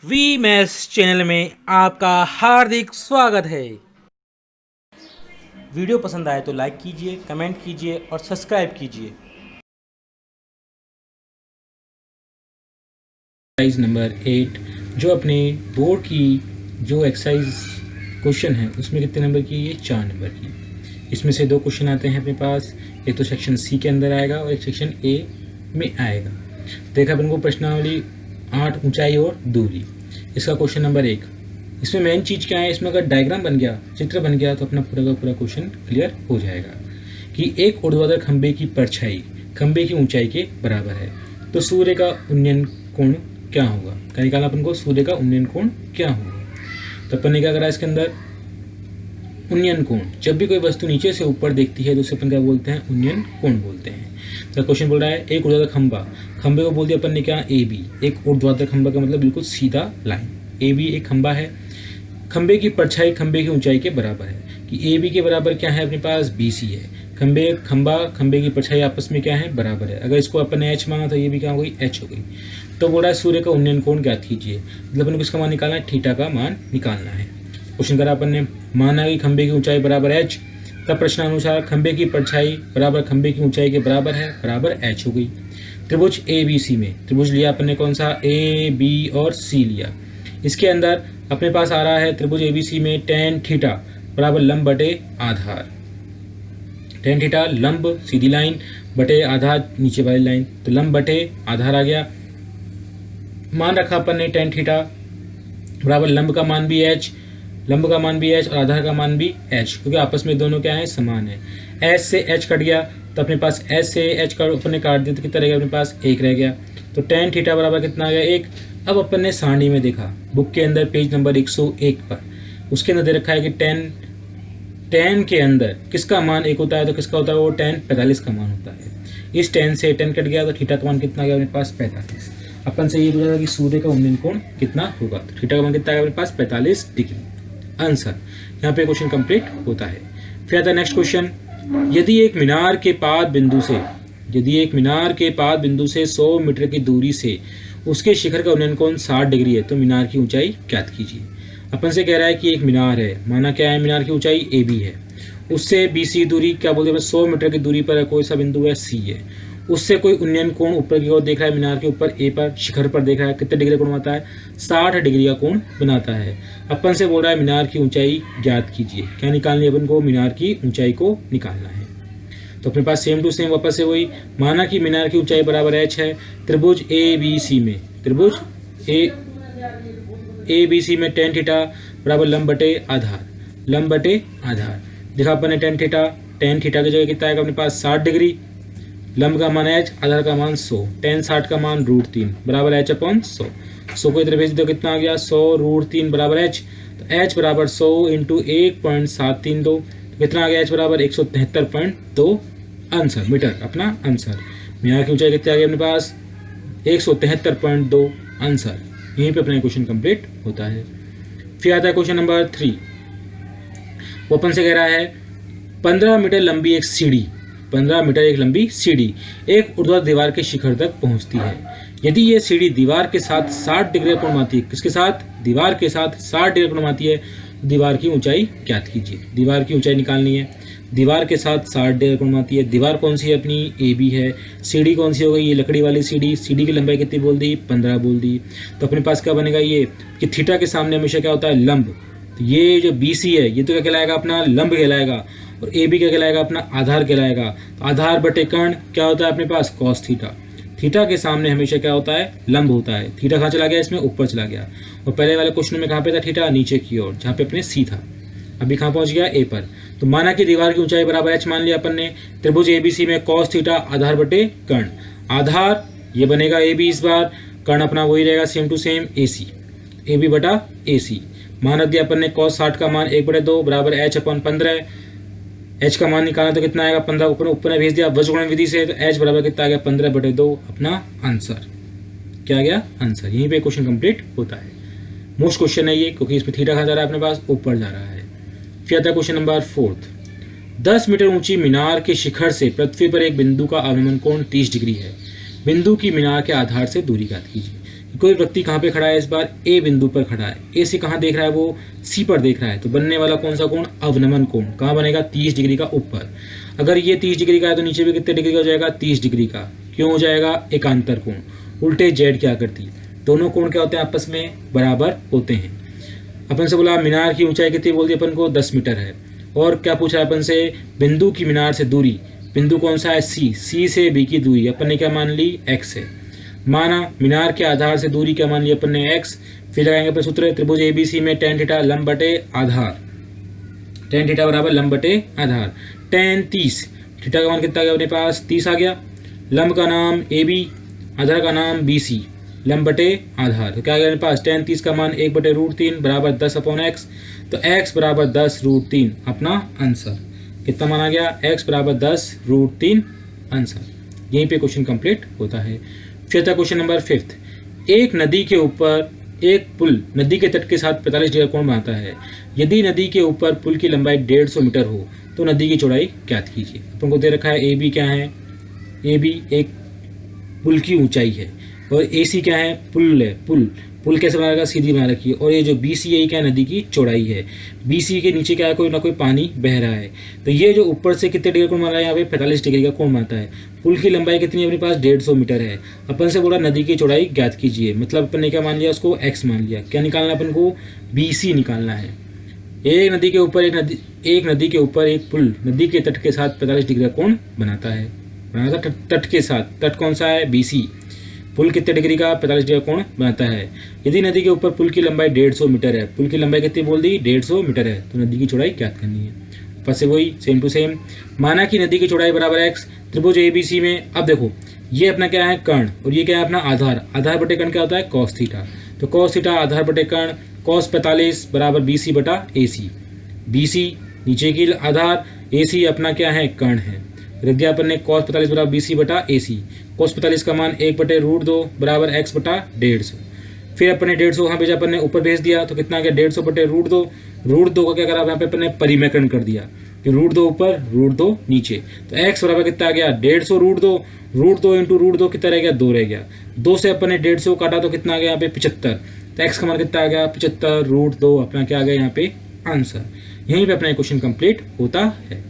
We maths channel में आपका हार्दिक स्वागत है। वीडियो पसंद आए तो लाइक कीजिए, कमेंट कीजिए और सब्सक्राइब कीजिए। एक्सरसाइज नंबर 8 जो अपने बोर्ड की जो एक्सरसाइज क्वेश्चन है उसमें कितने नंबर की? ये 4 नंबर की। इसमें से 2 क्वेश्चन आते हैं अपने पास, एक तो सेक्शन सी के अंदर आएगा और एक सेक्शन ए में आएगा। देखा अपन को प्रश्नावली 8 ऊंचाई और दूरी। इसका क्वेश्चन नंबर 1, इसमें मेन चीज़ क्या है? इसमें अगर डायग्राम बन गया, चित्र बन गया तो अपना पूरा का पूरा क्वेश्चन क्लियर हो जाएगा कि एक ऊर्ध्वाधर खंबे की परछाई खंबे की ऊंचाई के बराबर है तो सूर्य का उन्नयन कोण क्या होगा? क्या निकालना अपन को? सूर्य का उन्नयन कोण क्या होगा? तो अपन ने क्या करा इसके अंदर? उन्नयन कोण। जब भी कोई वस्तु नीचे से ऊपर देखती है तो उसे अपन क्या बोलते हैं? उन्नयन कोण बोलते हैं। तो क्वेश्चन बोल रहा है एक ऊर्ध्वाधर खंबा, खंबे को बोल दिया अपन ने क्या? A B. एक ऊर्ध्वाधर खंबा का मतलब बिल्कुल सीधा लाइन। ए बी एक खंबा है, खंबे की परछाई खंबे की ऊंचाई के बराबर है कि ए बी के बराबर क्या है अपने पास? बी सी है। खंबे की परछाई आपस में क्या है? बराबर है। अगर इसको अपन ने एच माना तो ये भी क्या हो गई? एच हो गई। तो बोल रहा है सूर्य का उन्नयन कोण ज्ञात कीजिए, मतलब अपन को किसका मान निकालना है? थीटा का मान निकालना है। क्वेश्चन करा अपन ने, माना कि खंबे की ऊंचाई बराबर एच, तब प्रश्नानुसार खंबे की परछाई बराबर खंबे की ऊंचाई के बराबर है, बराबर एच हो गई। त्रिभुज ए बी सी में त्रिभुज लिया अपन ने कौन सा? ए बी और सी लिया। इसके अंदर अपने पास आ रहा है त्रिभुज एबीसी में tan थीटा बराबर लंब बटे आधार। tan थीटा लंब सीधी लाइन बटे आधार नीचे वाली लाइन, तो लंब बटे आधार आ गया। मान रखा अपन ने tan थीटा बराबर लंब का मान भी h, लंब का मान भी h और आधार का मान भी h, क्योंकि आपस में दोनों क्या है? समान है। h से h कट गया तो अपने पास h से h का अपन ने काट दिया तो कितना रह गया अपने पास? 1 रह गया। तो tan थीटा बराबर कितना आ गया? 1। अब अपन ने सारणी में देखा, बुक के अंदर पेज नंबर 101 पर, उसके अंदर दे रखा है कि tan के अंदर किसका मान 1 होता है तो किसका होता है? वो tan 45 का मान होता है। इस tan से tan कट गया तो थीटा का मान कितना आ गया अपने पास? 45। अपन से ये पूछा था कि सूर्य का उन्नयन कोण कितना होगा, तो थीटा का मान कितना आ गया अपने पास? 45 डिग्री। आंसर यहाँ पे क्वेश्चन कंप्लीट होता है। फिर आता है नेक्स्ट क्वेश्चन, यदि एक मीनार के पाद बिंदु से 100 मीटर की दूरी से उसके शिखर का उन्नयन कोण 60 डिग्री है तो मीनार की ऊंचाई ज्ञात कीजिए। अपन से कह रहा है कि एक मीनार है, माना क्या है? मीनार की ऊंचाई ए बी है, उससे बी सी दूरी क्या बोलते हैं? 100 मीटर की दूरी पर कोई सा बिंदु है सी है, उससे कोई उन्नयन कोण ऊपर की ओर देख रहा है, मीनार के ऊपर ए पर शिखर पर देख रहा है, कितने डिग्री कोण बनाता है? 60 डिग्री का कोण बनाता है। अपन से बोल रहा है मीनार की ऊंचाई ज्ञात कीजिए। क्या निकालनी है अपन को? मीनार की ऊंचाई को निकालना है। तो अपने पास सेम टू सेम वापस से वही, माना कि मीनार की ऊंचाई बराबर h है, त्रिभुज ए बी सी में tan थीटा बराबर लंब बटे आधार। देखा अपन ने tan थीटा की जगह कितना आएगा अपने पास? 60 डिग्री। लंब का मान h, आधार का मान 100, tan 60 का मान √3 बराबर h अपॉन 100। 100 को इधर भेज दो, कितना आ गया? 100 √3 बराबर h, तो h बराबर 100 इंटू 1.732, कितना आ गया? h बराबर 173.2 आंसर मीटर अपना आंसर। मीनार की ऊंचाई कितनी आ गई अपने पास? 173.2 आंसर। यहीं पे अपना क्वेश्चन कंप्लीट होता है। फिर आता है क्वेश्चन नंबर 3। वो अपन से कह रहा है 15 मीटर लंबी एक सीढ़ी, 15 मीटर एक लंबी सीढ़ी एक ऊर्ध्वाधर दीवार के शिखर तक पहुंचती है। यदि ये सीढ़ी दीवार के साथ 60 डिग्री कोण बनाती है, किसके साथ? दीवार के साथ 60 डिग्री कोण बनाती है, दीवार की ऊंचाई ज्ञात कीजिए। दीवार की ऊंचाई निकालनी है। दीवार के साथ 60 डिग्री कोण बनाती है। दीवार कौन सी है अपनी? ए बी है। सीढ़ी कौन सी हो गई? ये लकड़ी वाली सीढ़ी। सीढ़ी की लंबाई कितनी बोल दी? 15 बोल दी। तो अपने पास क्या बनेगा ये कि थीटा के सामने हमेशा क्या होता है? लंब। तो ये जो बी सी है ये तो क्या कहलाएगा? अपना लंब कहलाएगा। और ए बी क्या कहलाएगा? अपना आधार कहलाएगा। तो आधार बटे कर्ण क्या होता है अपने पास? Cos theta. थीटा के सामने हमेशा क्या होता है? लंब होता है। थीटा कहाँ चला गया? इसमें ऊपर चला गया। और पहले वाले क्वेश्चन में कहाँ पे था थीटा? नीचे की ओर, जहाँ पे अपने सी था। अभी कहाँ पहुंच गया? ए पर। तो माना कि दीवार की ऊंचाई बराबर h मान लिया अपन ने। त्रिभुज एबीसी में cos थीटा आधार बटे कर्ण। आधार ये बनेगा ए बी, इस बार कर्ण अपना वही रहेगा same to same A C, A B बटा ए सी। मान रख दिया अपन ने cos 60 का मान 1/2 बराबर h अपॉन 15। h का मान निकालना तो कितना आएगा? 15 ऊपर भेज दिया वज्रगुणन विधि से, तो h बराबर कितना आ गया? 15/2 अपना आंसर। क्या आ गया? आंसर। यहीं पे क्वेश्चन कंप्लीट होता है। मोस्ट क्वेश्चन है ये, क्योंकि इसमें थीटा कहाँ जा रहा है? अपने पास ऊपर जा रहा है। फिर आता है क्वेश्चन नंबर 4। 10 मीटर ऊंची मीनार के शिखर से पृथ्वी पर एक बिंदु का अवनमन कोण 30 डिग्री है। बिंदु की मीनार के आधार से दूरी ज्ञात कीजिए। कोई व्यक्ति कहाँ पे खड़ा है, इस बार ए बिंदु पर खड़ा है। ए से कहाँ देख रहा है, वो सी पर देख रहा है। तो बनने वाला कौन सा कोण, अवनमन कोण। कहाँ बनेगा, 30 डिग्री का ऊपर। अगर ये 30 डिग्री का है तो नीचे भी कितने डिग्री का हो जाएगा, 30 डिग्री का। क्यों हो जाएगा, एकांतर कोण। उल्टे जेड की आकृति, दोनों कोण क्या होते हैं, आपस में बराबर होते हैं। अपन से बोला मीनार की ऊंचाई कितनी, बोल दी अपन को 10 मीटर है। और क्या पूछा है अपन से, बिंदु की मीनार से दूरी, बिंदु कौन सा है, सी। सी से बी की दूरी अपन ने क्या मान ली, एक्स है। माना मीनार के आधार से दूरी क्या मान ली अपन ने, एक्स। फिर लगाएंगे अपन सूत्र, त्रिभुज एबीसी में tan थीटा लंब बटे आधार, tan थीटा बराबर लंब बटे आधार। tan 30, थीटा का मान कितना आ गया अपने पास, 30 आ गया। लंब का नाम AB, आधार का नाम BC, लंब बटे आधार। तो क्या आ गया अपने पास, tan 30 का मान 1/√3 बराबर 10/x। तो x बराबर 10√3 अपना आंसर। कितना माना गया, x बराबर 10√3 आंसर। यहीं पे क्वेश्चन कंप्लीट होता है। फिर था क्वेश्चन नंबर 5। एक नदी के ऊपर एक पुल नदी के तट के साथ 45 डिग्री कोण बनाता है। यदि नदी के ऊपर पुल की लंबाई 150 मीटर हो तो नदी की चौड़ाई ज्ञात कीजिए। अपन को दे रखा है AB क्या है, AB एक पुल की ऊंचाई है, और AC क्या है, पुल है। पुल कैसे बना रखा, सीधी बना रखी है। और ये जो BC है, क्या है, नदी की चौड़ाई है। BC के नीचे क्या है, कोई ना कोई पानी बह रहा है। तो ये जो ऊपर से कितने डिग्री कोण बना रहा है, यहाँ पे 45 डिग्री का कोण बनता है। पुल की लंबाई कितनी है अपने पास, 150 मीटर है। अपन से बोला नदी की चौड़ाई ज्ञात कीजिए, मतलब अपन ने क्या मान लिया, उसको x मान लिया। क्या निकालना है अपन को, BC निकालना है। एक नदी के ऊपर एक पुल नदी के तट के साथ 45 डिग्री का कोण बनाता है। तट के साथ, तट कौन सा है, BC। पुल कितने डिग्री का, 45 डिग्री का कोण बनाता है। यदि नदी के ऊपर पुल की लंबाई 150 मीटर है, पुल की लंबाई कितनी बोल दी, 150 मीटर है, तो नदी की चौड़ाई ज्ञात करनी है। बस से वही सेम टू सेम। माना कि नदी की चौड़ाई बराबर x। त्रिभुज ABC में अब देखो ये अपना क्या है, कर्ण, और ये क्या है अपना आधार। आधार बटे कर्ण क्या होता है, cos थीटा। तो cos थीटा आधार बटे कर्ण, cos 45 बराबर BC बटा AC। BC नीचे की आधार, AC अपना क्या है, कर्ण है। रख दिया अपन ने cos 45 बराबर BC बटा AC। cos 45 का मान 1/√2 बराबर x बटा 150। फिर अपन ने 150 वहाँ भेजा, अपन ने ऊपर भेज दिया, तो कितना आ गया, 150/√2। √2 का क्या करा यहाँ पे अपन ने परिमेकरण कर दिया, कि √2 ऊपर √2 नीचे। तो x बराबर कितना आ गया, 150 √2 इंटू √2 कितना रह गया, 2 रह गया। 2 से अपन ने 150 काटा तो कितना आ गया यहाँ पे 75। तो x का मान कितना आ गया, 75 √2 अपना क्या आ गया यहाँ पे आंसर। यहीं पे अपना क्वेश्चन कंप्लीट होता है।